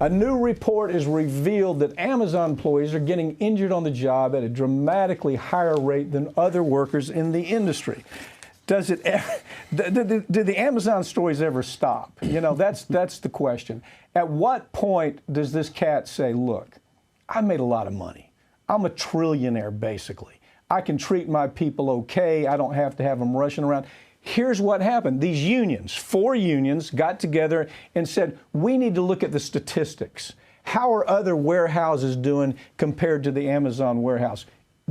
A new report has revealed that Amazon employees are getting injured on the job at a dramatically higher rate than other workers in the industry. Does it ever, do the Amazon stories ever stop? You know, that's the question. At what point does this cat say, look, I made a lot of money. I'm a trillionaire, basically. I can treat my people okay. I don't have to have them rushing around. Here's what happened. These unions, 4 unions, got together and said, we need to look at the statistics. How are other warehouses doing compared to the Amazon warehouse?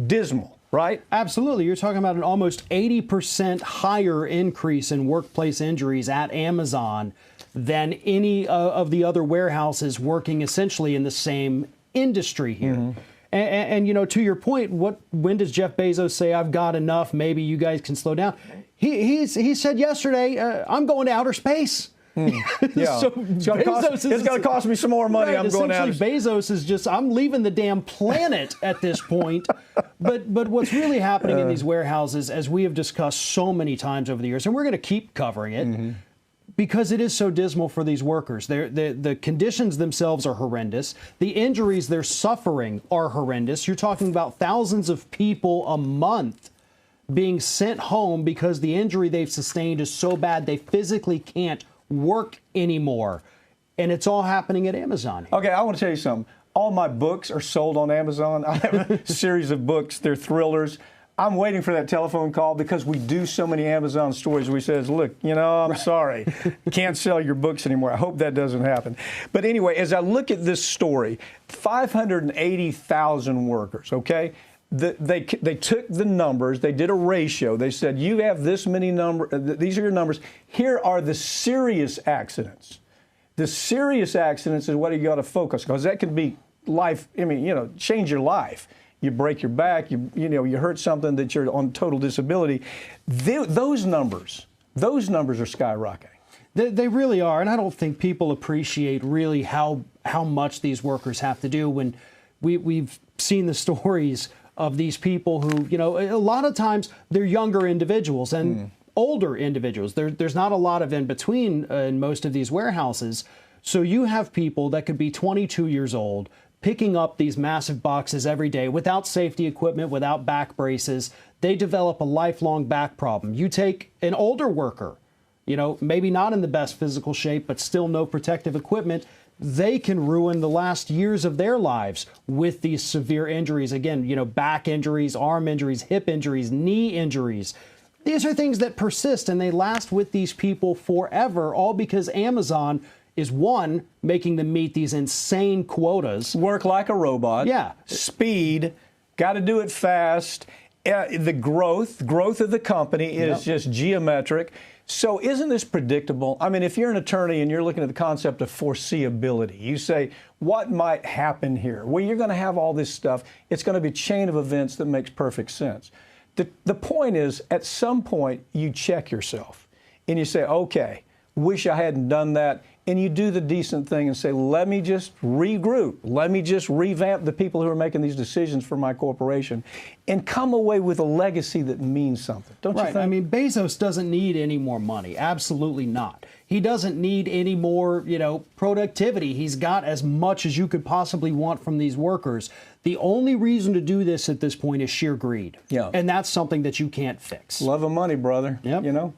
Dismal, right? Absolutely. You're talking about an almost 80% higher increase in workplace injuries at Amazon than any of the other warehouses working essentially in the same industry here. Mm-hmm. And, you know, to your point, when does Jeff Bezos say, I've got enough, maybe you guys can slow down? He said yesterday, I'm going to outer space. Yeah. So it's going to cost me some more money. Right, I'm going out. Bezos is just, I'm leaving the damn planet at this point. But what's really happening in these warehouses, as we have discussed so many times over the years, and we're going to keep covering it, because it is so dismal for these workers. The conditions themselves are horrendous. The injuries they're suffering are horrendous. You're talking about thousands of people a month being sent home because the injury they've sustained is so bad they physically can't work anymore. And it's all happening at Amazon. Okay, I want to tell you something. All my books are sold on Amazon. I have a series of books. They're thrillers. I'm waiting for that telephone call because we do so many Amazon stories where he says, look, you know, I'm sorry, can't sell your books anymore. I hope that doesn't happen. But anyway, as I look at this story, 580,000 workers, okay? They took the numbers, they did a ratio. They said, you have this many these are your numbers. Here are the serious accidents. The serious accidents is what you got to focus on, because that can be life, I mean, you know, change your life. You break your back, you hurt something that you're on total disability. Those numbers are skyrocketing. They really are, and I don't think people appreciate really how much these workers have to do. When we've seen the stories of these people who, you know, a lot of times they're younger individuals and older individuals. There's not a lot of in between in most of these warehouses. So you have people that could be 22 years old, picking up these massive boxes every day without safety equipment, without back braces. They develop a lifelong back problem. You take an older worker, you know, maybe not in the best physical shape, but still no protective equipment. They can ruin the last years of their lives with these severe injuries. Again, you know, back injuries, arm injuries, hip injuries, knee injuries. These are things that persist and they last with these people forever, all because Amazon is, one, making them meet these insane quotas. Work like a robot. Yeah. Speed. Got to do it fast. The growth of the company is just geometric. So isn't this predictable? I mean, if you're an attorney and you're looking at the concept of foreseeability, you say, what might happen here? Well, you're going to have all this stuff. It's going to be a chain of events that makes perfect sense. The point is, at some point, you check yourself and you say, okay, wish I hadn't done that. And you do the decent thing and say, let me just regroup. Let me just revamp the people who are making these decisions for my corporation and come away with a legacy that means something. Don't you think? I mean, Bezos doesn't need any more money. Absolutely not. He doesn't need any more, you know, productivity. He's got as much as you could possibly want from these workers. The only reason to do this at this point is sheer greed. Yeah. And that's something that you can't fix. Love of money, brother. Yep. You know?